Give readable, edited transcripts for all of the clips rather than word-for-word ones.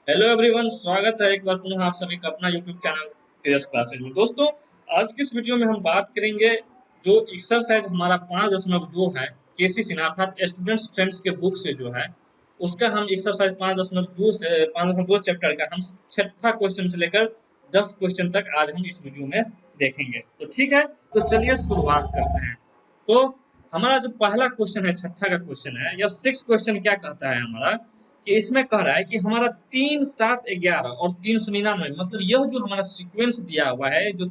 Hello everyone, स्वागत है एक बार पुनः आप सभी का अपना यूट्यूब चैनल तेजस क्लासेज में। दोस्तों, आज की इस वीडियो में हम बात करेंगे जो एक्सरसाइज हमारा 5.2 है केसी सिन्हा अर्थात स्टूडेंट्स फ्रेंड्स के बुक से जो है उसका हम एक्सरसाइज 5.2 से 5.2 चैप्टर का हम छठा क्वेश्चन से लेकर 10 क्वेश्चन तक आज हम इस वीडियो में देखेंगे। तो ठीक है, तो चलिए शुरुआत करते हैं। तो हमारा जो पहला क्वेश्चन है, छठा का क्वेश्चन है, यह सिक्स क्वेश्चन क्या कहता है हमारा कि इसमें कह रहा है कि हमारा 3 7 11 और 399 मतलब यह जो हमारा सीक्वेंस दिया हुआ है जो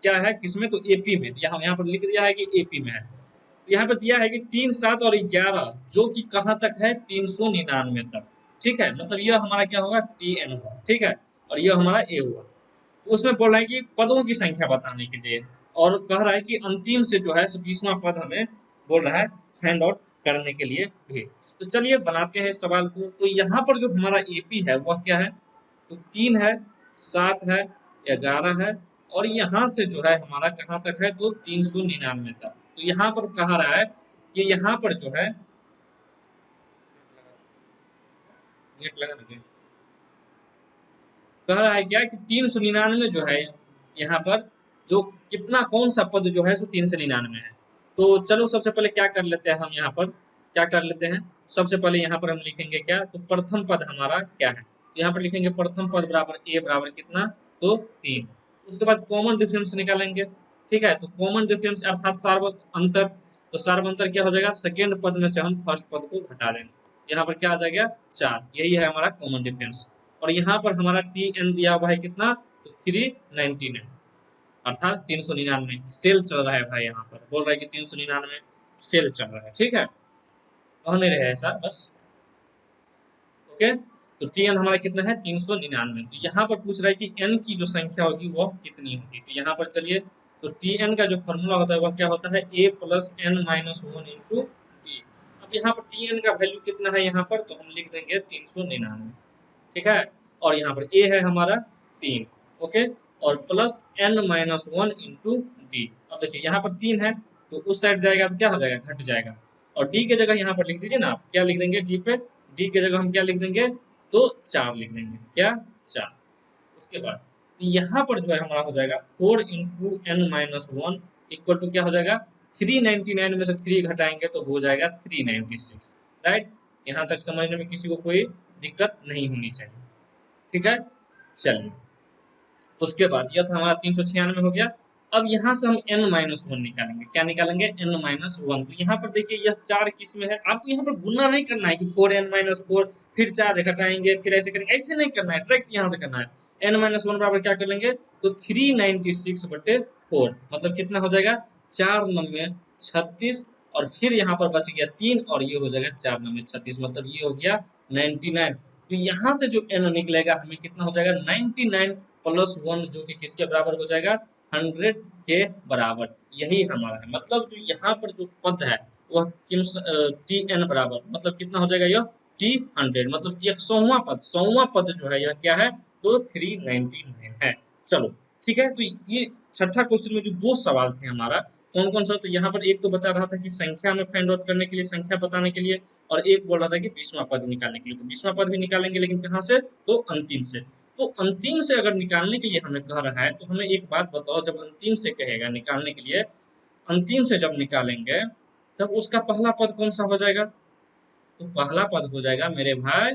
क्या है किसमें, तो एपी में। यहाँ पर लिख दिया है कि एपी में है। तो यहाँ पर दिया है कि 3 7 और 11 जो कि कहाँ तक है 399 तक। ठीक है, मतलब यह हमारा क्या होगा टी एन होगा। ठीक है, और यह हमारा ए हुआ। तो उसमें बोल रहा है कि पदों की संख्या बताने के लिए, और कह रहा है कि अंतिम से जो है 20वां पद हमें बोल रहा है फाइंड आउट करने के लिए भी। तो चलिए बनाते हैं इस सवाल को। तो यहाँ पर जो हमारा एपी है वह क्या है, तो 3 है, 7 है, 11 है, और यहाँ से जो है हमारा कहाँ तक है, तो 399 तक। तो यहाँ पर कहा रहा है कि यहाँ पर जो है नेट लगा ना, कह रहा है क्या कि 399 जो है यहाँ पर जो कितना कौन सा पद जो है सो 399 है। तो चलो सबसे पहले क्या कर लेते हैं, हम यहाँ पर क्या कर लेते हैं। सबसे पहले यहाँ पर हम लिखेंगे क्या, तो प्रथम पद हमारा क्या है, तो यहाँ पर लिखेंगे प्रथम पद बराबर ए बराबर कितना, तो 3। उसके बाद कॉमन डिफरेंस निकालेंगे। ठीक है, तो कॉमन डिफरेंस अर्थात सार्व अंतर। तो सार्व अंतर क्या हो जाएगा, सेकेंड पद में से हम फर्स्ट पद को घटा देंगे। यहाँ पर क्या आ जाएगा 4, यही है हमारा कॉमन डिफरेंस। और यहाँ पर हमारा टी एन दिया हुआ है कितना, तो 399 अर्थात 399 सेल चल रहा है भाई। यहाँ पर बोल रहा है कि 399 सेल चल रहा है। ठीक है, कह नहीं रहे ऐसा बस। ओके, तो टी एन हमारा कितना है 399। तो यहाँ पर पूछ रहा है कि एन की जो संख्या होगी वह कितनी होगी। तो यहाँ पर चलिए, तो टी एन का जो फॉर्मूला होता है वह क्या होता है, A plus N minus one into T. अब यहाँ पर टी एन का वैल्यू कितना है यहाँ पर, तो हम लिख देंगे 399। ठीक है, और यहाँ पर ए है हमारा 3। ओके, और plus N minus one into d. अब देखिए यहाँ पर 3 है, तो उस साइड जाएगा तो क्या हो जाएगा, घट जाएगा। और डी के जगह यहाँ पर लिख दीजिए ना, आप क्या लिख देंगे डी पे, डी के जगह हम क्या लिख देंगे, तो 4 लिख देंगे। क्या 4। उसके बाद यहाँ पर जो है हमारा हो जाएगा 4 into n minus one equal to क्या हो जाएगा, 399 में से 3 घटाएंगे तो हो जाएगा 396। राइट, यहाँ तक समझने में किसी को कोई दिक्कत नहीं होनी चाहिए। ठीक है, चलिए। उसके बाद यह था हमारा 396 हो गया। अब यहाँ से हम n माइनस वन निकालेंगे। क्या निकालेंगे, n माइनस वन। तो यहाँ पर देखिए यह 4 किस में है, आपको यहाँ पर गुना नहीं करना है कि 4n-4 फिर 4 घटाएंगे फिर ऐसे करेंगे, ऐसे नहीं करना है, डायरेक्ट यहाँ से करना है। n माइनस वन बराबर क्या कर लेंगे, तो 396/4 मतलब कितना हो जाएगा, 4×9=36। और फिर यहाँ पर बच गया 3, और ये हो जाएगा 4×9=36 मतलब ये हो गया 99। तो यहाँ से जो n निकलेगा हमें कितना हो जाएगा 99 प्लस वन, जो कि किसके बराबर हो जाएगा 100 के बराबर। यही हमारा है, मतलब जो यहाँ पर जो पद है वह टी एन बराबर मतलब कितना हो जाएगा, यह टी 100 मतलब कि 100वां पद जो है यह क्या है, तो 399 है। चलो ठीक है, तो ये छठा क्वेश्चन में जो दो सवाल थे हमारा कौन कौन सा, तो यहाँ पर एक तो बता रहा था कि संख्या में फाइंड आउट करने के लिए, संख्या बताने के लिए, और एक बोल रहा था कि 20वां पद निकालने के लिए। तो 20वां पद भी निकालेंगे लेकिन कहाँ से, तो अंतिम से। तो अंतिम से अगर निकालने के लिए हमें कह रहा है तो हमें एक बात बताओ, जब अंतिम से कहेगा निकालने के लिए, अंतिम से जब निकालेंगे तब उसका पहला पद कौन सा हो जाएगा, तो पहला पद हो जाएगा मेरे भाई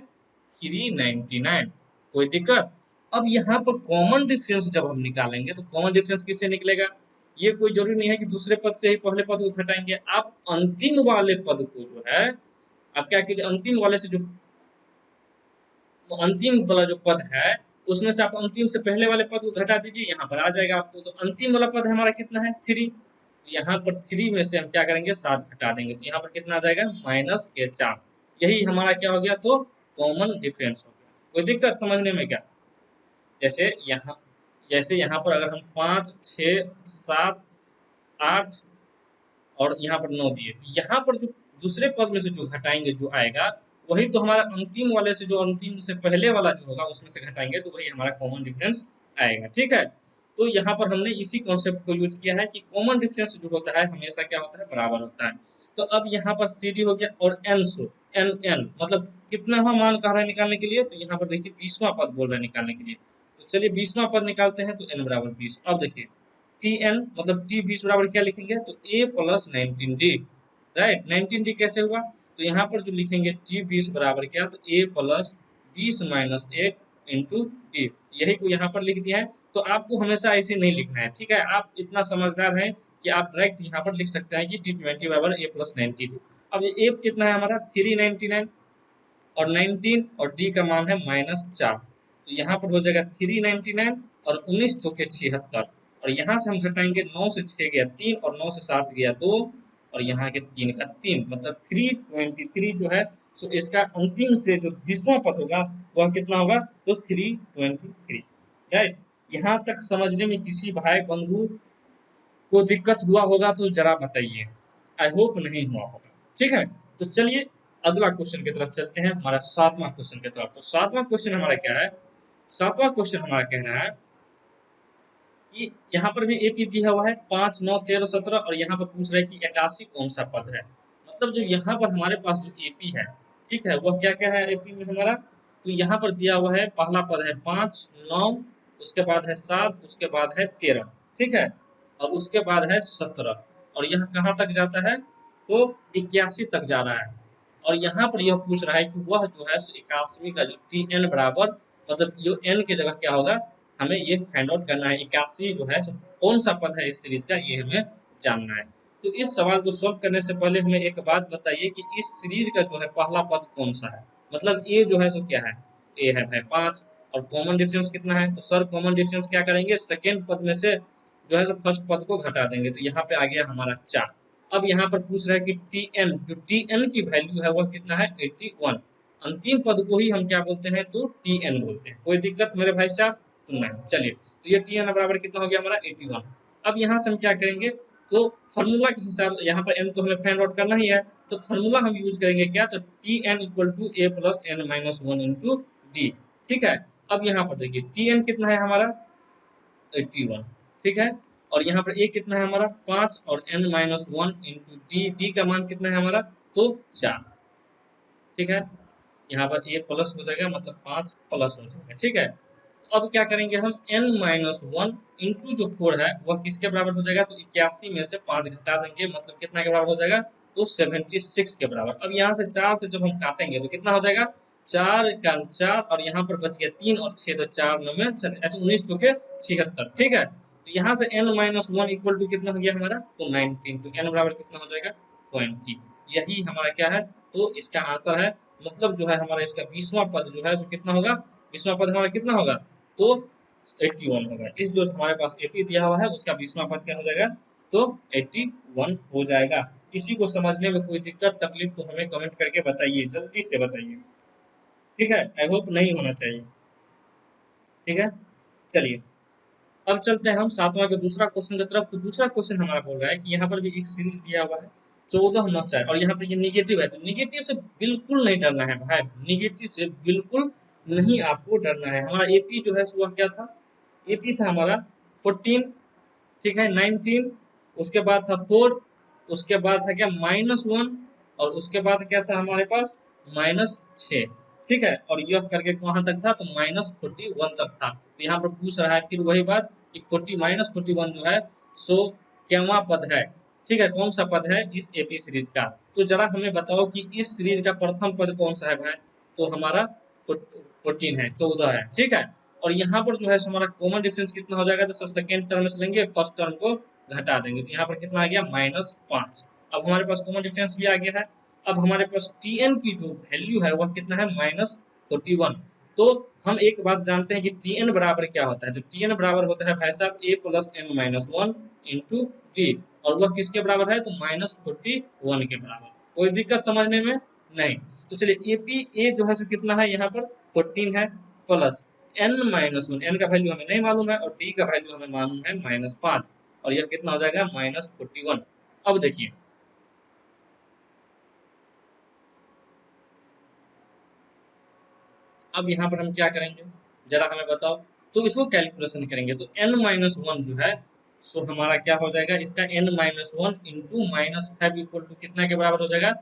399। कोई दिक्कत। अब यहाँ पर कॉमन डिफरेंस जब हम निकालेंगे तो कॉमन डिफरेंस किससे निकलेगा, ये कोई जरूरी नहीं है कि दूसरे पद से ही पहले पद को घटाएंगे। आप अंतिम वाले पद को जो है, आप क्या कीजिए, अंतिम वाले से जो अंतिम वाला जो पद है उसमें से आप अंतिम से पहले वाले पद को घटा दीजिए, यहाँ पर आ जाएगा आपको। तो अंतिम वाला पद हमारा कितना है 3। तो यहाँ पर 3 में से हम क्या करेंगे 7 घटा देंगे, तो यहाँ पर कितना आ जाएगा -4। यही हमारा क्या हो गया, तो कॉमन डिफरेंस हो गया। कोई दिक्कत समझने में क्या, जैसे यहाँ पर अगर हम 5 6 7 8 और यहाँ पर 9 दिए, तो यहाँ पर जो दूसरे पद में से जो घटाएंगे जो आएगा वही तो हमारा अंतिम वाले से, जो अंतिम से पहले वाला जो होगा उसमें से घटाएंगे तो वही हमारा कॉमन डिफरेंस आएगा। ठीक है, तो यहाँ पर हमने इसी कॉन्सेप्ट को यूज किया है कि कॉमन डिफरेंस जो होता है हमेशा क्या होता है, बराबर होता है। तो अब यहाँ पर सी डी हो गया और एन सो, एन एन मतलब कितना हुआ मान कह रहा है निकालने के लिए, तो यहाँ पर देखिए 20वां पद बोल रहा है निकालने के लिए। तो चलिए 20वां पद निकालते हैं, तो एन बराबर 20। अब देखिए टी एन मतलब टी 20 बराबर क्या लिखेंगे, तो A plus 19d, right. 19d कैसे हुआ, तो यहाँ पर जो लिखेंगे टी 20 बराबर क्या, तो A plus 20 minus 1 into D, यही को यहाँ पर लिख दिया है। तो आपको हमेशा ऐसे नहीं लिखना है, ठीक है। आप इतना समझदार हैं कि आप डायरेक्ट यहाँ पर लिख सकते हैं कि टी 20 बराबर ए प्लस 90। अब ये ए कितना है हमारा 399 और 19 और डी का मान है -4, तो यहाँ पर हो जाएगा 399 और 19 चौके 76, और यहाँ से हम घटाएंगे 9 से 6 गया 3 और 9 से 7 गया 2 और यहाँ के 3 का 3 मतलब 323 जो है। सो इसका अंतिम से जो 20वां पद होगा वह कितना होगा, तो 323, राइट। यहाँ तक समझने में किसी भाई बंधु को दिक्कत हुआ होगा तो जरा बताइए, आई होप नहीं हुआ होगा, ठीक है। तो चलिए अगला क्वेश्चन की तरफ चलते हैं, हमारा 7वां क्वेश्चन की तरफ। तो 7वां क्वेश्चन हमारा क्या है, 7वां क्वेश्चन हमारा कहना है कि यहाँ पर भी एपी दिया हुआ है 5 9 13 17, और यहाँ पर पूछ रहा है कि 81 कौन सा पद है। मतलब जो यहाँ पर हमारे पास जो एपी है, ठीक है, वह क्या क्या है एपी में हमारा, तो यहाँ पर दिया हुआ है पहला पद है 5 9, उसके बाद है 7, उसके बाद है 13, ठीक है, और उसके बाद है 17, और यह कहाँ तक जाता है, तो 81 तक जा रहा है। और यहाँ पर यह पूछ रहा है कि वह जो है 81वीं का जो टी एन बराबर मतलब जो एन की जगह क्या होगा, हमें ये फाइंड आउट करना है। 81 जो है कौन सा पद है इस सीरीज का, ये हमें जानना है। तो इस सवाल को सॉल्व करने से पहले हमें एक बात बताइए कि इस सीरीज का जो है पहला पद कौन सा है। मतलब ए जो है सो क्या है, ए है भाई 5, और कॉमन डिफरेंस कितना है, तो सर कॉमन डिफरेंस क्या करेंगे, सेकेंड पद में से जो है सो फर्स्ट पद को घटा देंगे, तो यहाँ पे आ गया हमारा 4। अब यहाँ पर पूछ रहा है कि टी एन, जो टी एन की वैल्यू है वह कितना है 81। अंतिम पद को ही हम क्या बोलते हैं, तो टी एन बोलते हैं। कोई दिक्कत मेरे भाई साहब, तो नहीं। चलिए तो ये टी एन बराबर कितना हो गया हमारा 81। अब यहाँ से हम क्या करेंगे, तो फॉर्मूला के हिसाब यहाँ पर एन तो हमें फाइंड आउट करना ही है, तो फॉर्मूला हम यूज करेंगे क्या, तो t n equal to a plus N minus 1 into d, ठीक है। अब यहाँ पर देखिए टी एन कितना है हमारा 81, ठीक है, और यहाँ पर ए कितना है हमारा 5 और n minus 1 into D, D का मान कितना है हमारा, तो 4, ठीक है। यहाँ पर ए प्लस हो जाएगा मतलब 5 प्लस हो जाएगा, ठीक है। तो अब क्या करेंगे हम n माइनस 1 इंटू जो 4 है वह किसके बराबर हो जाएगा, तो 81 में से 5 घटा देंगे मतलब कितना के बराबर हो जाएगा, तो 76 के बराबर। अब यहाँ से 4 से जब हम काटेंगे तो कितना हो जाएगा, 4 का 4 और यहाँ पर बच गया 3 और 6, तो 4 9 में ऐसे 19 चौके 76, ठीक है। तो यहाँ से n माइनस 1 इक्वल टू कितना हो गया हमारा, तो 19, तो n बराबर कितना हो जाएगा 20। यही हमारा क्या है, तो इसका आंसर है। मतलब जो है हमारा इसका 20वां पद जो है तो कितना होगा, 20वां पद हमारा कितना होगा, तो 81 होगा। इस जो हमारे पास एपी दिया हुआ है उसका 20वां पद क्या हो जाएगा, तो 81 हो जाएगा। किसी को समझने में कोई दिक्कत तकलीफ तो हमें कमेंट करके बताइए, जल्दी से बताइए, ठीक है। आई होप नहीं होना चाहिए, ठीक है। चलिए अब चलते हैं हम 7वां के दूसरा क्वेश्चन की तरफ। तो दूसरा क्वेश्चन हमारा बोल रहा है कि यहाँ पर भी एक सीरीज दिया हुआ है 14 9 4, और यहाँ पर ये निगेटिव है, तो निगेटिव से बिल्कुल नहीं डरना है भाई, निगेटिव से बिल्कुल नहीं आपको डरना है। हमारा एपी जो है वह क्या था, एपी था हमारा 14, ठीक है, 19, उसके बाद था 4, उसके बाद था क्या -1, और उसके बाद क्या था हमारे पास -6, ठीक है, और यह करके कहाँ तक था, तो -41 तक था। तो यहाँ पर पूछ रहा है फिर वही बात कि 41 जो है सो क्यावा पद है, ठीक है, कौन सा पद है इस एपी सीरीज का। तो जरा हमें बताओ कि इस सीरीज का प्रथम पद कौन सा है भाई, तो हमारा 14 है, 14 है, ठीक है। और यहाँ पर जो है हमारा कॉमन डिफरेंस कितना हो जाएगा, तो सर सेकेंड टर्म से लेंगे फर्स्ट टर्म को घटा देंगे, तो यहाँ पर कितना आ गया -5। अब हमारे पास कॉमन डिफरेंस भी आ गया है। अब हमारे पास टी एन की जो वैल्यू है वह कितना है -41। तो हम एक बात जानते हैं कि टी एन बराबर क्या होता है, तो टी एन बराबर होता है भाई साहब A plus N minus 1 into D, और वह किसके बराबर है, तो -41 के बराबर। कोई दिक्कत समझने में नहीं। तो चलिए एपी ए जो है सो कितना है यहाँ पर 14 है, प्लस n माइनस 1, एन का वैल्यू हमें नहीं मालूम है, और डी का वैल्यू हमें मालूम है -5, और यह कितना हो जाएगा -41। अब देखिए अब यहाँ पर हम क्या करेंगे, जरा हमें बताओ। तो इसको कैलकुलेशन करेंगे, तो n माइनस 1 जो है सो हमारा क्या हो जाएगा, इसका n minus 1 into -5 equal to कितना के बराबर हो जाएगा,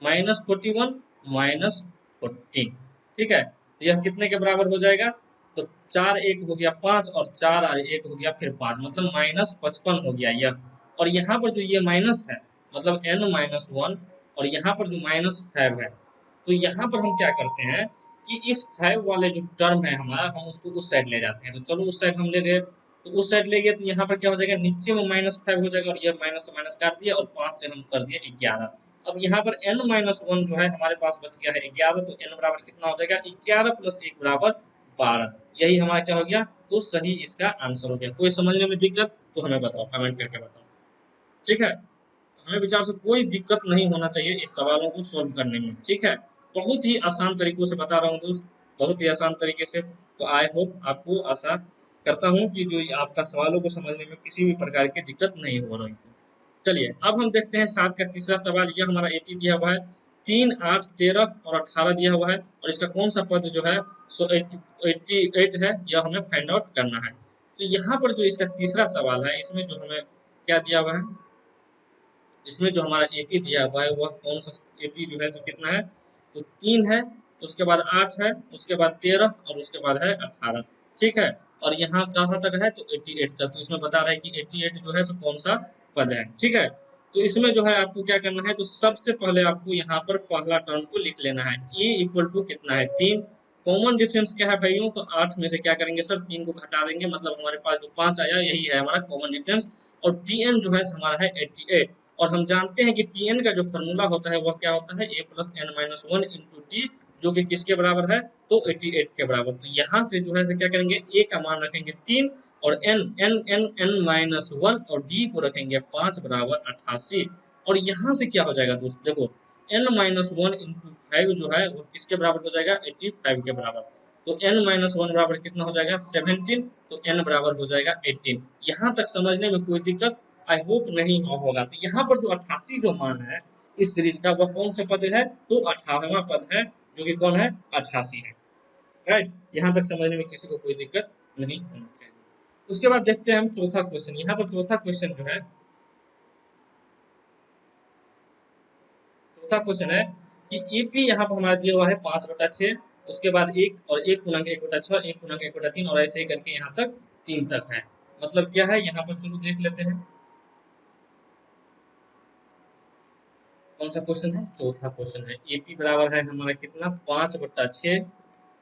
-41 -14। ठीक है, तो यह कितने के बराबर हो जाएगा? तो 4 1 हो गया 5 और 4 और 1 हो गया फिर 5, मतलब -55 हो गया यह। और यहाँ पर जो ये माइनस है मतलब n-1 और यहाँ पर जो -5 है, तो यहाँ पर हम क्या करते हैं कि इस 5 वाले जो टर्म है हमारा, हम उसको उस साइड ले जाते हैं। तो चलो उस साइड हम ले गए, तो उस साइड ले गए तो यहाँ पर क्या हो जाएगा, नीचे में -5 हो जाएगा और ये माइनस से माइनस काट दिया और 5 से हम कर दिए 11। अब यहाँ पर n-1 जो है हमारे पास बच गया है 11, तो n बराबर कितना हो जाएगा, 11 + 1 बराबर 12। यही हमारा क्या हो गया, तो सही इसका आंसर हो गया। कोई समझने में दिक्कत तो हमें बताओ, कमेंट करके बताओ। ठीक है, हमें विचार से कोई दिक्कत नहीं होना चाहिए इस सवालों को सोल्व करने में। ठीक है, बहुत ही आसान तरीकों से बता रहा हूँ दोस्त, बहुत ही आसान तरीके से। तो आई होप आपको, आशा करता हूँ कि जो ये आपका सवालों को समझने में किसी भी प्रकार की दिक्कत नहीं हो रही है। चलिए अब हम देखते हैं 7 का तीसरा सवाल। यह हमारा एपी दिया हुआ है, 3 8 13 और 18 दिया हुआ है और इसका कौन सा पद जो है सो 88 है, यह हमें फाइंड आउट करना है। तो यहाँ पर जो इसका तीसरा सवाल है, इसमें जो हमें क्या दिया हुआ है, इसमें जो हमारा एपी दिया हुआ है वह कौन सा एपी जो है सो कितना है, तो 3 है, उसके बाद 8 है, उसके बाद 13 और उसके बाद है 18। ठीक है, और यहाँ कहाँ तक है, तो 88 तक। तो इसमें बता रहा है कि 88 जो है सो कौन सा पद है। ठीक है, तो इसमें जो है आपको क्या करना है, तो सबसे पहले आपको यहाँ पर पहला टर्म को लिख लेना है। ए इक्वल टू कितना है, 3। कॉमन डिफरेंस क्या है भाइयों, तो 8 में से क्या करेंगे सर, 3 को घटा देंगे, मतलब हमारे पास जो 5 आया यही है हमारा कॉमन डिफरेंस। और टीएन जो है हमारा है 88। और हम जानते हैं कि टीएन का जो फॉर्मूला होता है वह क्या होता है, a + n-1 इंटू टी, जो कि किसके बराबर है, तो 88 के बराबर। तो यहाँ से जो है क्या करेंगे, a का मान रखेंगे 3 और n-1 और d को रखेंगे 5 बराबर 88। और यहाँ से क्या हो जाएगा दोस्त, देखो n-1 इंटू 5 जो है वो किसके बराबर हो जाएगा, 85 के बराबर। तो n-1 बराबर कितना हो जाएगा, 17। तो n बराबर हो जाएगा 18। यहाँ तक समझने में कोई दिक्कत आई होप नहीं होगा। तो यहाँ पर जो 88 जो मान है इस सीरीज का, वह कौन से पद है, तो 18वां पद है, जो कि कौन है, 88 है। राइट, यहाँ तक समझने में किसी को कोई दिक्कत नहीं होनी चाहिए। उसके बाद देखते हैं हम चौथा क्वेश्चन। यहाँ पर चौथा क्वेश्चन जो है, चौथा क्वेश्चन है कि ईपी यहाँ पर हमारा दिया हुआ है 5/6, उसके बाद 1 और 1 गुणक 1/6, 1 गुणक 1/3 और ऐसे ही करके यहाँ तक 3 तक है। मतलब क्या है यहाँ पर, चलो देख लेते हैं कौन सा क्वेश्चन है, चौथा क्वेश्चन है। एपी बराबर है हमारा कितना, 5/6,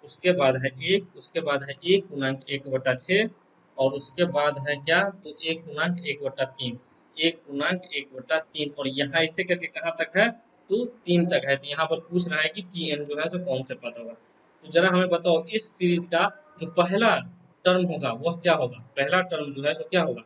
उसके बाद है 1, उसके बाद है 1 गुणक 1/6 और उसके बाद है क्या, तो 1 गुणक 1/3, 1 गुणक 1/3 और यहाँ इससे करके कहाँ तक है, तो 3 तक है। तो यहाँ पर पूछ रहा है कि टीएन जो है सो कौन से पद होगा। तो जरा हमें बताओ इस सीरीज का जो पहला टर्म होगा वह क्या होगा, पहला टर्म जो है सो क्या होगा,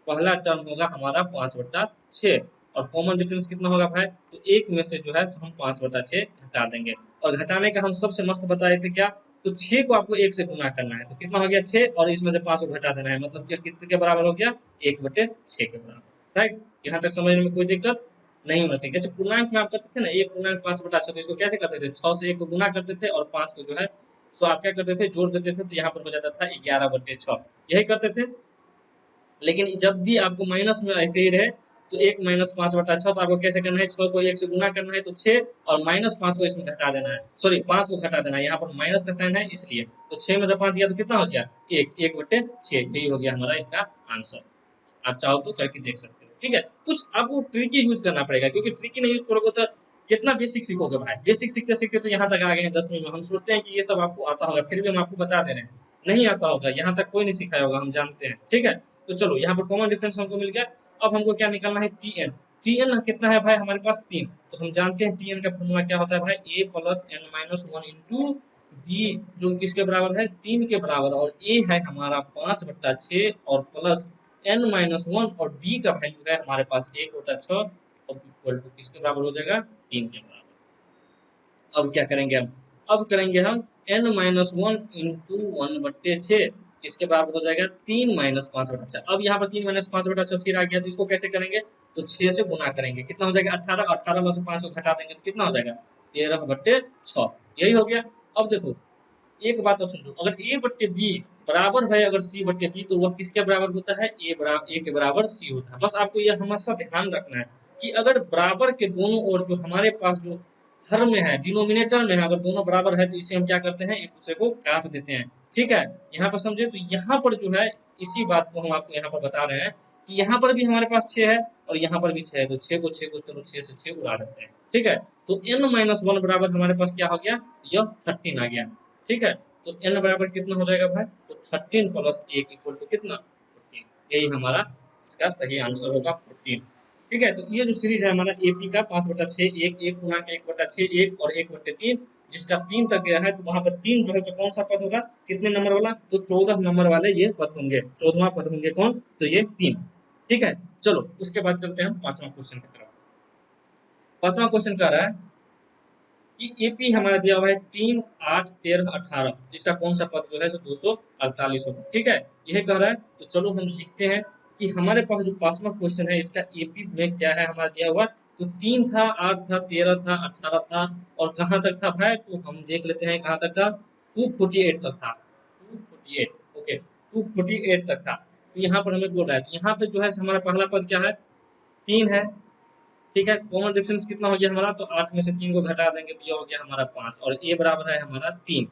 पहला टर्म होगा हमारा 5/6 और कॉमन डिफरेंस कितना होगा भाई, तो 1 में से जो है हम 5/6 घटा देंगे। और घटाने का हम सबसे मस्त बताए थे क्या, तो 6 को आपको 1 से गुना करना है, तो कितना हो गया 6 और इसमें से 5 को घटा देना है, मतलब क्या कितने के बराबर हो गया, 1/6 के बराबर। राइट, यहाँ तक समझने में कोई दिक्कत नहीं होना चाहिए। जैसे पूर्णांक में आप करते थे ना 1 पूर्णांक 5/6, तो इसको कैसे करते थे, 6 से 1 को गुना करते थे और 5 को जो है सो आप क्या करते थे, जोड़ देते थे, तो यहाँ पर हो जाता था 11/6, यही करते थे। लेकिन जब भी आपको माइनस में ऐसे ही रहे, तो 1 - 5/6, तो आपको कैसे करना है, 6 को 1 से गुना करना है, तो 6 और -5 को इसमें घटा देना है, सॉरी 5 को घटा देना है, यहाँ पर माइनस का साइन है इसलिए। तो 6 में से 5 गया तो कितना हो गया, 1/6, यही हो गया हमारा इसका आंसर। आप चाहो तो करके देख सकते हो। ठीक है, कुछ आपको ट्रिकी यूज करना पड़ेगा, क्योंकि ट्रिकी नहीं यूज करोगे तो कितना बेसिक सीखोगे भाई। बेसिक सीखते सीखते तो यहाँ तक आ गए हैं 10वीं में, हम सोचते हैं कि ये सब आपको आता होगा, फिर भी हम आपको बता दे रहे हैं नहीं आता होगा, यहाँ तक कोई नहीं सिखाया होगा, हम जानते हैं। ठीक है, तो चलो यहाँ पर कॉमन डिफरेंस हमको मिल गया। अब हमको क्या निकालना है, टीएन। टीएन कितना है भाई हमारे पास, 3। तो हम जानते हैं टीएन का फॉर्मूला क्या होता है भाई, a + n-1 इंटू डी, जो किसके बराबर है, 3 के बराबर। और ए है हमारा 5/6 और प्लस n-1 और d का वैल्यू है हमारे पास 1/6 और इक्वल टू किसके बराबर हो जाएगा, 3 के बराबर। अब क्या करेंगे हम, अब करेंगे हम n-1 इंटू 1/6, इसके बराबर हो जाएगा 3 - 5/6। अब यहाँ पर 3 - 5/6 फिर आ गया, तो इसको कैसे करेंगे, तो 6 से गुना करेंगे, कितना हो जाएगा 18, 18 में से 5 को घटा देंगे तो कितना हो जाएगा 13/6, यही हो गया। अब देखो एक बात और समझो, अगर a/b बराबर है अगर c/b, तो वह किसके बराबर होता है, a के बराबर c होता है। बस आपको यह हमेशा ध्यान रखना है कि अगर बराबर के दोनों ओर जो हमारे पास जो हर में है, डिनोमिनेटर में है, अगर दोनों बराबर है तो इसे हम क्या करते हैं, एक दूसरे को काट देते हैं। ठीक है, यहाँ पर समझे, तो यहाँ पर जो है इसी बात को हम आपको यहाँ पर बता रहे हैं कि यहाँ पर भी हमारे पास 6 है और यहाँ पर भी 6 है, तो 6 को चलो 6 से 6 उड़ा देते हैं। ठीक है, तो n-1 बराबर हमारे पास क्या हो गया, यह 13 आ गया। ठीक है, तो n बराबर कितना हो जाएगा भाई, तो 13 प्लस 1 इक्वल टू कितना, 14। यही हमारा इसका सही आंसर होगा 14। ठीक है, तो ये जो सीरीज है हमारा एपी का 5/6, एक गुना के 1/6, 1 और 1/3, जिसका 3 तक गया है, तो वहां पर 3 जो है कौन सा पद होगा, कितने नंबर वाला, तो 14 नंबर वाले ये पद होंगे, 14वां पद होंगे कौन, तो ये 3। ठीक है, चलो उसके बाद चलते हैं हम 5वां क्वेश्चन की तरफ। 5वां क्वेश्चन कह रहा है कि एपी हमारा दिया हुआ है 3, 8, 13, 18, जिसका कौन सा पद जो है 248 होगा। ठीक है, यह कह रहा है, तो चलो हम लिखते हैं कि हमारे पास जो 5वां क्वेश्चन है इसका एपी में क्या है हमारा दिया हुआ, तो 3 था, 8 था, 13 था, 18 था, और कहाँ तक था भाई, तो हम देख लेते हैं कहाँ तक था, 248 तक था, 248, ओके, 248 तक था। तो यहाँ पर हमें बोल रहा है, तो यहाँ पे जो है हमारा पहला पद क्या है, 3 है। ठीक है, कॉमन डिफरेंस कितना हो गया हमारा, तो 8 में से 3 को घटा देंगे तो ये हो गया हमारा 5, और ए बराबर है हमारा 3,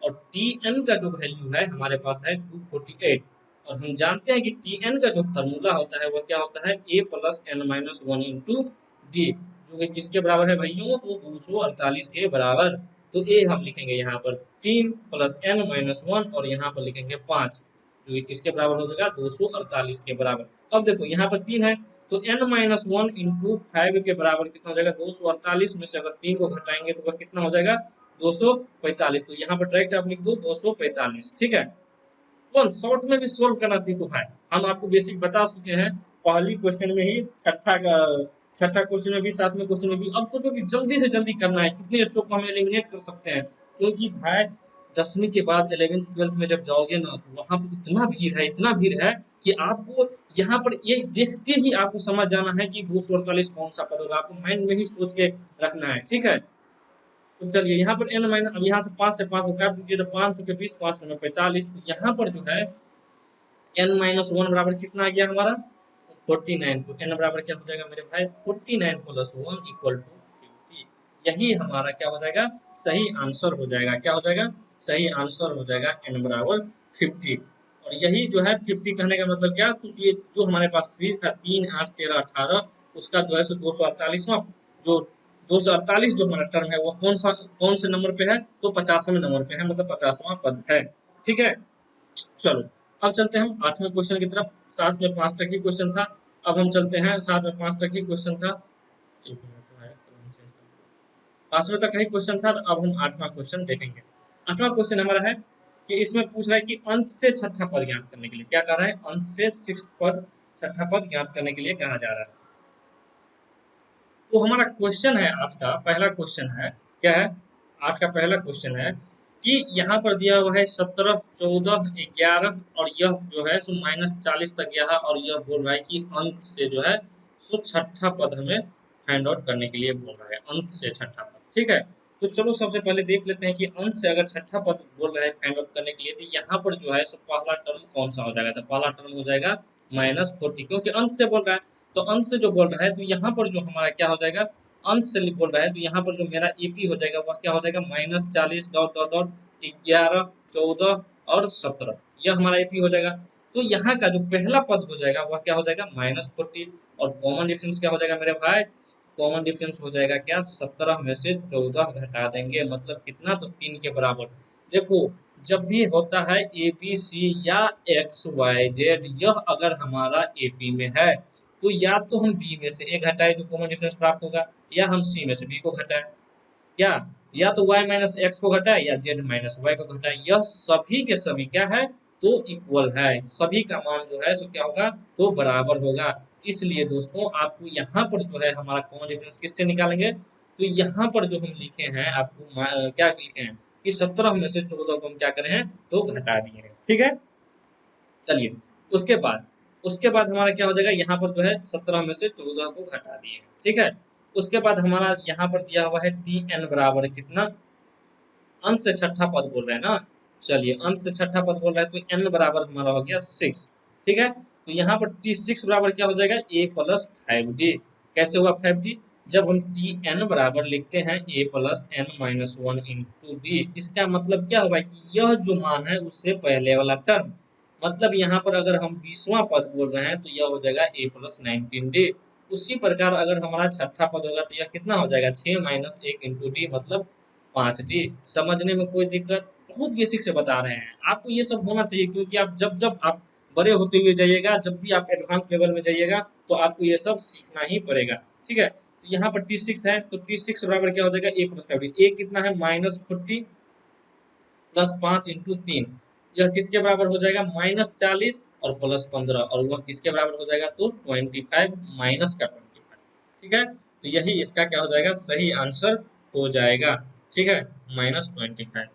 और टी एन का जो वैल्यू है हमारे पास है 248, और हम जानते हैं कि टी एन का जो फॉर्मूला होता है वह क्या होता है, A plus N minus one into D, जो कि किसके बराबर है भाइयों, तो 248 के बराबर। तो ए हम लिखेंगे यहाँ पर 3 प्लस एन माइनस वन, और यहाँ पर लिखेंगे 5, जो कि किसके बराबर हो जाएगा, 248 के बराबर। अब देखो यहाँ पर 3 है, तो n-1 इंटू 5 के बराबर कितना हो जाएगा, 248 में से अगर 3 को घटाएंगे तो वह कितना हो जाएगा, 245। तो यहाँ पर डायरेक्ट आप लिख दो 245। ठीक है, तो शॉर्ट में भी सोल्व करना सीखो भाई, हम आपको बेसिक बता चुके हैं पहली क्वेश्चन में ही, छठा क्वेश्चन में भी, 7वें क्वेश्चन में भी। अब सोचो कि जल्दी से जल्दी करना है, कितने स्टेप को हम एलिमिनेट कर सकते हैं, क्योंकि भाई 10वीं के बाद 11th 12th में जब जाओगे ना, तो वहां पर इतना भीड़ है, इतना भीड़ है कि आपको यहाँ पर ये देखते ही आपको समझ जाना है कि 248 कौन सा पद होगा, आपको माइंड में ही सोच के रखना है। ठीक है, तो चलिए यहाँ पर n माइनस, अब यहाँ से 5 से 5 को काट दीजिए, तो 5 चुके 20, 5 में 45, तो यहाँ पर जो है n-1 बराबर कितना आ गया हमारा, 49। तो n बराबर क्या हो जाएगा मेरे भाई, 49 प्लस 1 इक्वल टू 50। यही हमारा क्या हो जाएगा, सही आंसर हो जाएगा। क्या हो जाएगा, सही आंसर हो जाएगा n बराबर 50। और यही जो है 50 कहने का मतलब क्या, तो ये जो हमारे पास सीरीज था 3, 8, 13, 18, उसका जो है 248वां, जो 248 जो हमारा टर्म है वो कौन से नंबर पे है, तो 50वें नंबर पे है, मतलब 50वां पद है। ठीक है, चलो अब चलते हैं हम 8वें क्वेश्चन की तरफ। 7 में 5 तक ही क्वेश्चन था, अब हम चलते हैं 7 में 5 तक ही क्वेश्चन था, 5वें तक ही क्वेश्चन था, अब हम 8वां क्वेश्चन देखेंगे। 8वां क्वेश्चन हमारा है कि इसमें पूछ रहा है कि अंत से छठा पद ज्ञात करने के लिए, क्या कर रहा है, अंत से सिक्स्थ पद, छठा पद ज्ञात करने के लिए कहा जा रहा है। तो हमारा क्वेश्चन है, आज का पहला क्वेश्चन है, क्या है, आज का पहला क्वेश्चन है कि यहाँ पर दिया हुआ है 17, 14, 11, और यह जो है सो -40 तक गया है, और यह बोल रहा है कि अंत से जो है सो छठा पद हमें फाइंड आउट करने के लिए बोल रहा है, अंत से छठा पद। ठीक है, तो चलो सबसे पहले देख लेते हैं कि अंत से अगर छठा पद बोल रहा है फाइंड आउट करने के लिए, तो यहाँ पर जो है सो पहला टर्म कौन सा हो जाएगा, तो पहला टर्म हो जाएगा -40, क्योंकि अंत से बोल रहा है, तो अंत से जो बोल रहा है, तो यहाँ पर जो हमारा क्या हो जाएगा, अंत से बोल रहा है, तो यहाँ पर जो मेरा एपी हो जाएगा वह क्या हो जाएगा, -40 डॉट डॉट डॉट 11, 14 और 17, यह हमारा एपी हो जाएगा। तो यहाँ का जो पहला पद हो जाएगा वह क्या हो जाएगा, -40, और कॉमन डिफरेंस क्या हो जाएगा मेरे भाई, कॉमन डिफरेंस हो जाएगा क्या, 17 में से 14 घटा देंगे, मतलब कितना, तो 3 के बराबर। देखो, जब भी होता है ए बी सी या एक्स वाई जेड, यह अगर हमारा एपी में है, तो या तो हम बी में से ए घटाए जो कॉमन डिफरेंस प्राप्त होगा, या हम सी में से बी को घटाए, क्या, या तो y माइनस एक्स को घटाए या z माइनस वाई को घटाए, यह सभी के सभी क्या है, तो इक्वल है, सभी का मान जो है सो क्या होगा, तो बराबर होगा। इसलिए दोस्तों आपको यहाँ पर जो है हमारा कॉमन डिफरेंस किससे निकालेंगे, तो यहाँ पर जो हम लिखे हैं आपको क्या लिखे हैं कि 17 में से 14 को हम क्या करें हैं, तो घटा दिए हैं। ठीक है, चलिए उसके बाद हमारा क्या हो जाएगा, यहाँ पर जो है 17 में से 14 को घटा दिए। ठीक है, उसके बाद हमारा यहाँ पर दिया हुआ है टी एन बराबर कितना, अंत से छठा पद बोल रहे हैं ना, चलिए अंत से छठा पद बोल रहा है, तो एन बराबर हमारा हो गया 6। ठीक है, तो यहाँ पर टी 6 बराबर क्या हो जाएगा, ए प्लस 5d, कैसे होगा 5d, जब हम टी एन बराबर लिखते हैं A plus N minus one into D, इसका मतलब क्या होगा कि यह जो मान है उससे पहले वाला टर्म, मतलब यहाँ पर अगर हम 20वां पद बोल रहे हैं तो यह हो जाएगा ए प्लस 19 डी। उसी प्रकार अगर हमारा छठा पद होगा तो यह कितना हो जाएगा 6 माइनस एक इंटू डी, मतलब 5 डी। समझने में कोई दिक्कत? बहुत बेसिक से बता रहे हैं आपको, ये सब होना चाहिए क्योंकि आप जब जब आप बड़े होते हुए जाइएगा, जब भी आप एडवांस लेवल में जाइएगा तो आपको ये सब सीखना ही पड़ेगा। ठीक है, तो यहाँ पर T6 है तो T6 बराबर क्या हो जाएगा ए प्लस 5। ए कितना है -40 प्लस 5 इंटू 3, यह किसके बराबर हो जाएगा -40 और प्लस 15, और वह किसके बराबर हो जाएगा तो 25 माइनस का 25। ठीक है, तो यही इसका क्या हो जाएगा सही आंसर हो जाएगा। ठीक है, -25,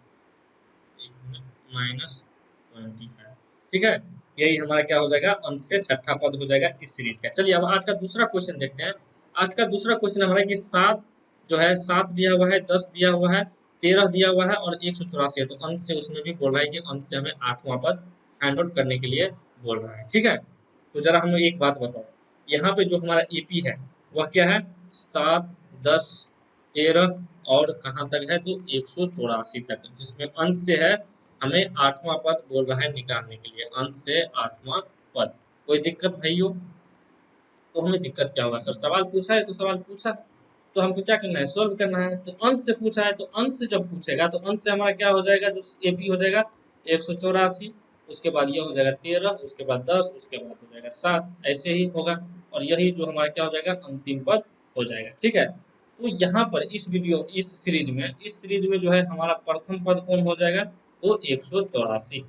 -25। ठीक है, यही हमारा क्या हो जाएगा अंत से छठा पद हो जाएगा इस सीरीज का। चलिए अब आज का दूसरा क्वेश्चन देखते हैं। आज का दूसरा क्वेश्चन हमारा कि 7 जो है 7 दिया हुआ है, 10 दिया हुआ है, 13 दिया हुआ है और 184 है, तो अंत से उसमें भी बोल रहा है कि अंत से हमें 8वां पद फाइंड आउट करने के लिए बोल रहा है। ठीक है, तो जरा हमें एक बात बताओ, यहाँ पे जो हमारा एपी है वह क्या है 7, 10, 13 और कहाँ तक है तो 184 तक, जिसमें अंत से है हमें 8वां पद बोल रहा है निकालने के लिए, अंत से 8वां पद। कोई दिक्कत भाइयों? तो हमें दिक्कत क्या होगा सर, सवाल पूछा है तो सवाल पूछा, तो हमको क्या करना है सोल्व करना है। तो अंत से पूछा है तो अंत से जब पूछेगा तो अंत से हमारा क्या हो जाएगा जो एपी हो जाएगा 184, उसके बाद ये हो जाएगा 13, उसके बाद 10, उसके बाद हो जाएगा 7, ऐसे ही होगा। और यही जो हमारा क्या हो जाएगा अंतिम पद हो जाएगा। ठीक है, तो यहाँ पर इस सीरीज में जो है हमारा प्रथम पद कौन हो जाएगा तो 184।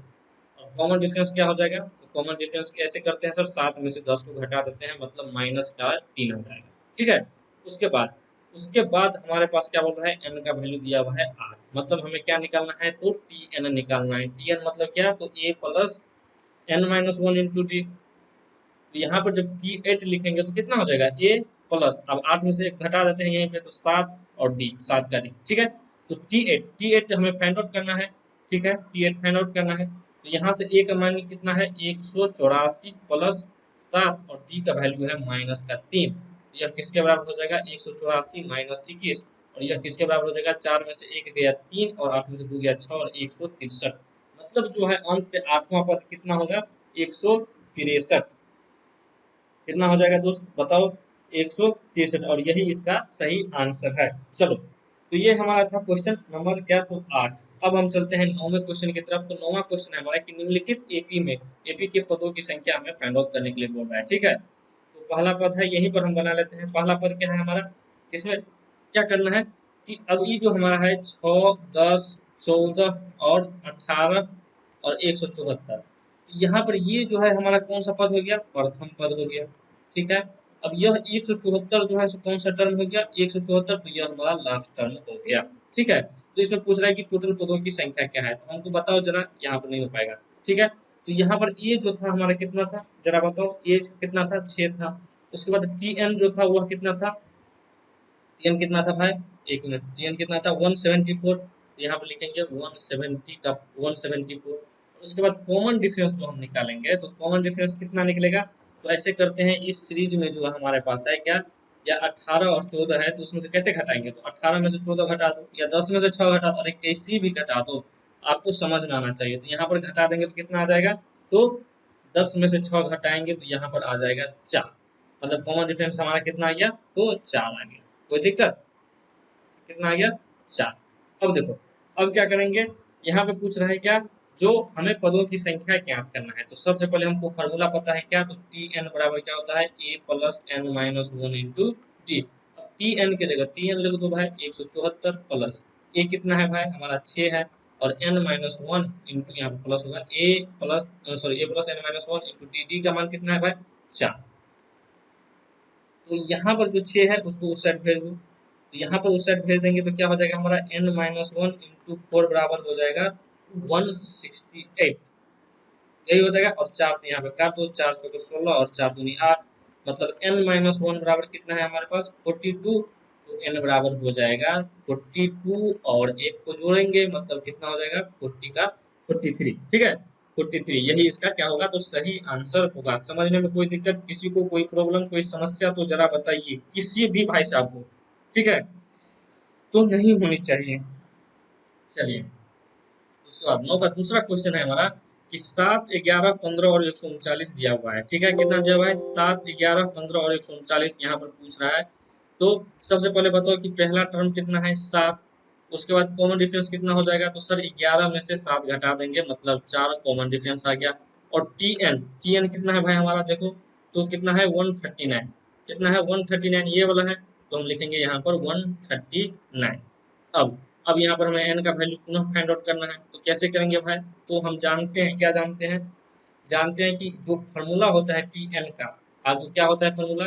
कॉमन डिफरेंस क्या हो जाएगा तो कॉमन डिफरेंस कैसे करते हैं सर, 7 में से 10 को घटा देते हैं, मतलब माइनस का 3 हो जाएगा। ठीक है, उसके बाद हमारे पास क्या बोल रहा है एन का वैल्यू दिया हुआ है 8, मतलब हमें क्या निकालना है तो टी एन निकालना है। टी एन मतलब क्या तो A plus N minus one into D. तो यहाँ पर जब T8 लिखेंगे तो कितना हो जाएगा ए प्लस, अब 8 में से एक घटा देते हैं यहीं पे तो 7 और डी 7 का डी। ठीक है, तो T8 हमें फाइंड आउट करना है। ठीक है, T8 फाइंड आउट करना है, तो यहाँ से ए का मान कितना है 184 प्लस 7 और डी का वैल्यू है -3। यह किसके बराबर हो जाएगा 184 माइनस 21, और यह किसके बराबर हो जाएगा 4 में से 1 गया 3 और 8 में से 2 गया 6 और 163, मतलब जो है अंश से 8वां पद कितना होगा 163। कितना हो जाएगा दोस्त बताओ 163, और यही इसका सही आंसर है। चलो, तो ये हमारा था क्वेश्चन नंबर क्या तो 8। अब हम चलते हैं 9वें क्वेश्चन की तरफ। तो 9वां क्वेश्चन है हमारा कि निम्नलिखित एपी के पदों की संख्या हमें फाइंड आउट करने के लिए बोल रहा है। ठीक है, तो पहला पद है यहीं पर हम बना लेते हैं। पहला पद क्या है हमारा, इसमें क्या करना है कि अब ये जो हमारा है 6, 10, 14 और 18 और 174, यहाँ पर ये जो है हमारा कौन सा पद हो गया प्रथम पद हो गया। ठीक है, अब यह 174 जो है सो कौन सा टर्म हो गया 174, तो यह हमारा लास्ट टर्म हो गया। ठीक है, तो इसमें पूछ रहा है कि टोटल पदों की संख्या क्या है, तो हमको बताओ जरा, यहाँ पर नहीं हो पाएगा। ठीक है, तो यहाँ पर ए जो था हमारा कितना था जरा बताओ, ए कितना था 6 था। उसके बाद टी एन जो था वह कितना था, टी एन कितना था भाई, एक मिनट, टी एन कितना था 174, यहाँ पर लिखेंगे 170 का 174। उसके बाद कॉमन डिफरेंस जो हम निकालेंगे तो कॉमन डिफरेंस कितना निकलेगा, तो ऐसे करते हैं इस सीरीज में जो हमारे पास है क्या, या 18 और 14 है तो उसमें से कैसे घटाएंगे, तो 18 में से 14 घटा दो या 10 में से 6 घटा दो, और कैसी भी घटा दो, आपको समझ में आना चाहिए। तो यहाँ पर घटा देंगे तो कितना आ जाएगा, तो 10 में से 6 घटाएंगे तो यहाँ पर आ जाएगा 4, मतलब कॉमन डिफरेंस हमारा कितना आ गया तो 4 आ गया। कोई दिक्कत, कितना आ गया 4। अब देखो, अब क्या करेंगे, यहाँ पे पूछ रहा है क्या, जो हमें पदों की संख्या ज्ञात करना है। तो सबसे पहले हमको फार्मूला पता है क्या, तो टी एन बराबर क्या होता है A plus N minus one into T. अब टी एन की जगह टी एन लिख दो भाई 174 प्लस ए कितना है भाई हमारा 6 है, और एन माइनस वन इंटू यहाँ पे प्लस होगा A plus sorry A plus N minus one into T, D का मान कितना है भाई 4। तो यहाँ पर जो 6 है उसको उस साइड भेज दो, तो यहाँ पर उस साइड भेज देंगे तो क्या हो जाएगा हमारा n minus one into four बराबर हो जाएगा 168, यही हो जाएगा। और 4 से यहाँ पे काट दो, 4 चौके 16 और 4 दूनी 8, मतलब n माइनस वन बराबर कितना है हमारे पास 42, तो n बराबर हो जाएगा 42 और एक को जोड़ेंगे मतलब कितना हो जाएगा 40 का 43। ठीक है, 43, यही इसका क्या होगा, तो सही आंसर होगा। समझने में कोई दिक्कत, किसी को कोई प्रॉब्लम, कोई समस्या तो जरा बताइए, किसी भी भाई साहब को, ठीक है, तो नहीं होनी चाहिए। चलिए, उसके बाद 9 का दूसरा क्वेश्चन है हमारा कि 7, 11, 15 और 139 दिया हुआ है। ठीक है, कितना दिया हुआ है, 7, 11, 15 और 139 यहाँ पर पूछ रहा है। तो सबसे पहले बताओ कि पहला टर्म कितना है, 7। उसके बाद कॉमन डिफरेंस कितना हो जाएगा, तो सर 11 में से 7 घटा देंगे, मतलब 4 कॉमन डिफरेंस आ गया। और टी एन कितना है भाई हमारा, देखो तो कितना है 139, कितना है 139, ये वाला है, तो हम लिखेंगे यहाँ पर 139। अब यहाँ पर हमें n का वैल्यू पुनः फाइंड आउट करना है, तो कैसे करेंगे भाई, तो हम जानते हैं, क्या जानते हैं, जानते हैं कि जो फॉर्मूला होता है टी एन का, आपको क्या होता है फॉर्मूला,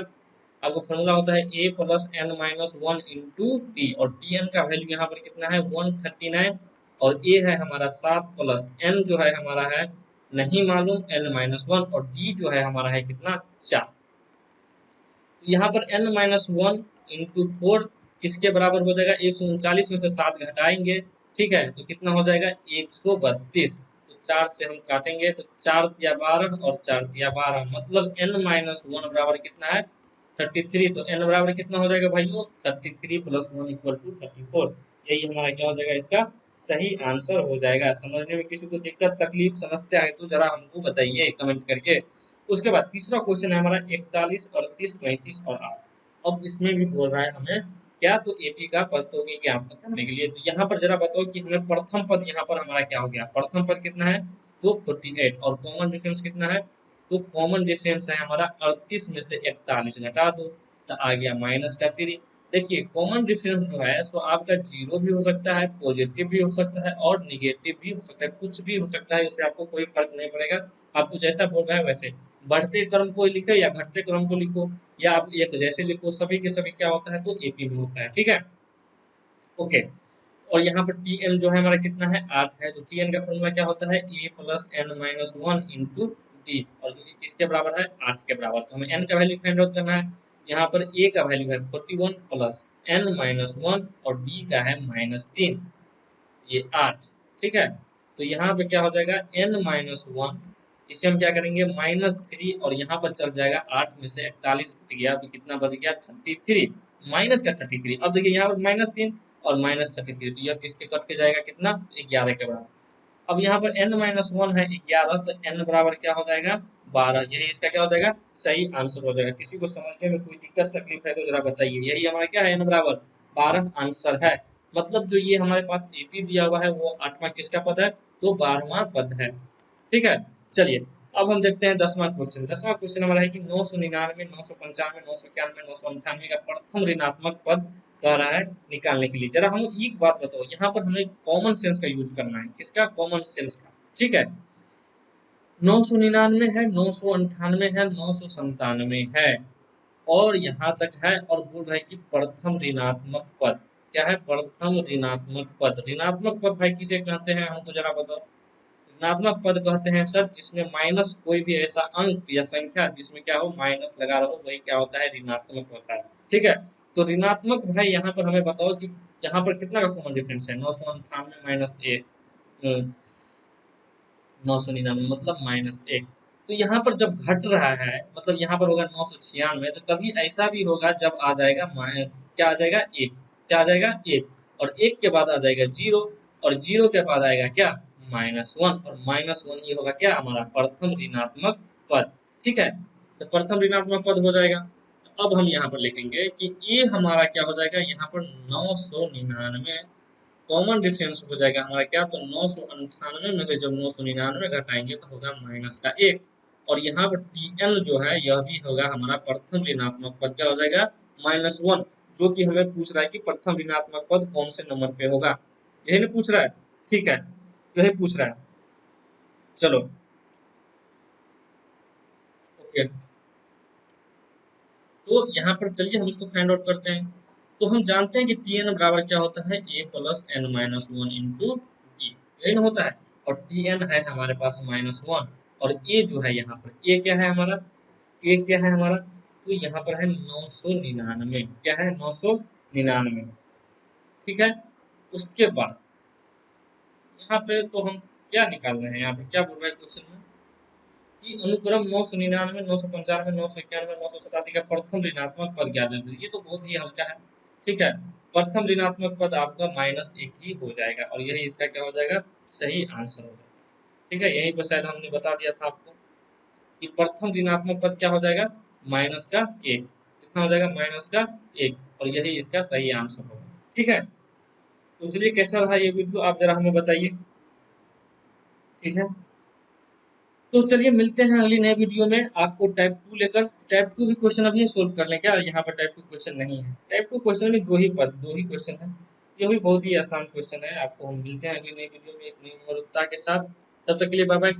आपको फॉर्मूला होता है a plus N minus one into t, और टी एन का वैल्यू यहाँ पर कितना है 139, और a है हमारा 7 प्लस n जो है हमारा है नहीं मालूम n माइनस वन, और d जो है हमारा है कितना 4। यहाँ पर n minus one into four किसके बराबर हो जाएगा, 139 में से 7 घटाएंगे, ठीक है, तो कितना हो जाएगा 132। तो 4 से हम काटेंगे, तो 4 दिया 12 और 4 दिया 12, मतलब n माइनस वन बराबर कितना है 33। तो n बराबर कितना हो जाएगा भाइयों, 33 प्लस वन इक्वल टू 34। यही हमारा क्या हो जाएगा, इसका सही आंसर हो जाएगा। समझने में किसी को दिक्कत, तकलीफ, समस्या है तो जरा हमको बताइए कमेंट करके। उसके बाद तीसरा क्वेश्चन है हमारा 41, 38, 35 और 8। अब इसमें भी बोल रहा है हमें क्या, तो एपी का पदों के आंसर करने के लिए। तो यहाँ पर जरा बताओ कि हमें प्रथम पद यहाँ पर हमारा क्या हो गया, प्रथम पद कितना है, तो 48, और कॉमन डिफरेंस कितना है, तो कॉमन डिफरेंस है हमारा 38 में से 41 घटा दो, तो आ गया माइनस का 3। देखिए कॉमन डिफरेंस जो है सो आपका जीरो भी हो सकता है, पॉजिटिव भी हो सकता है, और निगेटिव भी हो सकता है, कुछ भी हो सकता है, इससे आपको कोई फर्क नहीं पड़ेगा। आपको जैसा बोल रहा है वैसे बढ़ते क्रम को लिखे या घटते क्रम को लिखो, या आप एक जैसे लिखो, सभी के सभी क्या होता है, तो एपी में होता है। ठीक है, ओके। और यहाँ पर टी एन जो है हमारा कितना है 8 है, तो टी एन का फॉर्मूला क्या होता है, A plus N minus one into D, और जो किसके बराबर है 8 के बराबर। तो हमें एन का वैल्यू फाइंड आउट करना है। यहाँ पर ए का वैल्यू है 41 प्लस एन माइनस वन, और डी का है -3, ये 8। ठीक है, तो यहाँ पे क्या हो जाएगा n माइनस वन, इसे हम क्या करेंगे -3, और यहाँ पर चल जाएगा 8 में से 41 हट गया, तो कितना बच गया 33, माइनस का 33। अब देखिए यहाँ पर -3 और -33, तो यह किसके कट के जाएगा, कितना 11 के बराबर। अब यहाँ पर n माइनस वन है 11, तो n बराबर क्या हो जाएगा 12, यही इसका क्या हो जाएगा सही आंसर हो जाएगा। किसी को समझने में कोई दिक्कत तकलीफ है तो जरा बताइए, यही हमारा क्या है n बराबर 12 आंसर है। मतलब जो ये हमारे पास एपी दिया हुआ है वो 8वां किसका पद है, तो 12वां पद है। ठीक है, चलिए अब हम देखते हैं 10वां क्वेश्चन। 10वां क्वेश्चन हमारा है कि 999, 995, 991, 998 का प्रथम ऋणात्मक पद कह रहा है निकालने के लिए। जरा हम एक बात बताओ, यहाँ पर हमें कॉमन सेंस का यूज करना है, किसका, कॉमन सेंस का। ठीक है, 999 है, 998 है, 997 है, और यहाँ तक है, और बोल रहे हैं कि प्रथम ऋणात्मक पद क्या है, प्रथम ऋणात्मक पद। ऋणात्मक पद भाई किसे कहते हैं, हमको जरा बताओ। ऋणात्मक पद कहते हैं सर जिसमें माइनस, कोई भी ऐसा अंक या संख्या जिसमें क्या हो माइनस लगा रहो, वही क्या होता है ऋणात्मक होता है। ठीक है, तो ऋणात्मक भाई यहाँ पर हमें बताओ कि यहाँ पर कितना का कॉमन डिफरेंस है, 998 माइनस 999, मतलब -1। तो यहाँ पर जब घट रहा है, मतलब यहाँ पर होगा 996, तो कभी ऐसा भी होगा जब आ जाएगा क्या आ जाएगा 1, क्या आ जाएगा 1, और 1 के बाद आ जाएगा 0, और 0 के बाद आएगा क्या -1, और -1 ये होगा क्या हमारा प्रथम ऋणात्मक पद। ठीक है, तो प्रथम ऋणात्मक पद हो जाएगा। अब हम यहाँ पर लिखेंगे कि ये हमारा क्या हो जाएगा, यहाँ पर 999 कॉमन डिफरेंस हो जाएगा हमारा क्या, तो 998 में से जब 999 घटाएंगे तो होगा -1, और यहाँ पर टी एन जो है यह भी होगा हमारा प्रथम ऋणात्मक पद, क्या हो जाएगा -1, जो कि हमें पूछ रहा है कि प्रथम ऋणात्मक पद कौन से नंबर पे होगा, यही नहीं पूछ रहा है। ठीक है, यही पूछ रहा है। चलो ओके, तो यहाँ पर चलिए हम इसको फाइंड आउट करते हैं। तो हम जानते हैं कि टी एन बराबर क्या होता है, A plus N minus one into D, यही ना होता है, और टी एन है हमारे पास -1, और ए जो है यहाँ पर ए क्या है हमारा, ए क्या है हमारा, तो यहाँ पर है 999, क्या है 999। ठीक है, उसके बाद यहाँ पे तो हम क्या निकाल रहे हैं यहाँ पे, क्या बोल रहा है क्वेश्चन में कि अनुक्रम 999, 995, 991, 987 का प्रथम ऋणात्मक पद ज्ञात है। ये तो बहुत ही हल्का है, ठीक है। प्रथम ऋणात्मक पद आपका -1 ही हो जाएगा और यही इसका क्या हो जाएगा, सही आंसर हो जाएगा, ठीक है। यहीं पर शायद हमने बता दिया था आपको कि प्रथम ऋणात्मक पद क्या हो जाएगा, -1, कितना हो जाएगा, -1, और यही इसका सही आंसर होगा, ठीक है। तो चलिए कैसा रहा ये वीडियो आप जरा हमें बताइए, ठीक है। तो चलिए मिलते हैं अगली नए वीडियो में आपको टाइप 2 लेकर। टाइप 2 भी क्वेश्चन अभी सोल्व कर लें क्या, यहाँ पर टाइप 2 क्वेश्चन नहीं है। टाइप 2 क्वेश्चन में दो ही क्वेश्चन है, ये भी बहुत ही आसान क्वेश्चन है। आपको हम मिलते हैं अगली नई वीडियो में एक नई और उत्साह के साथ। तब तक के लिए बाय बाय।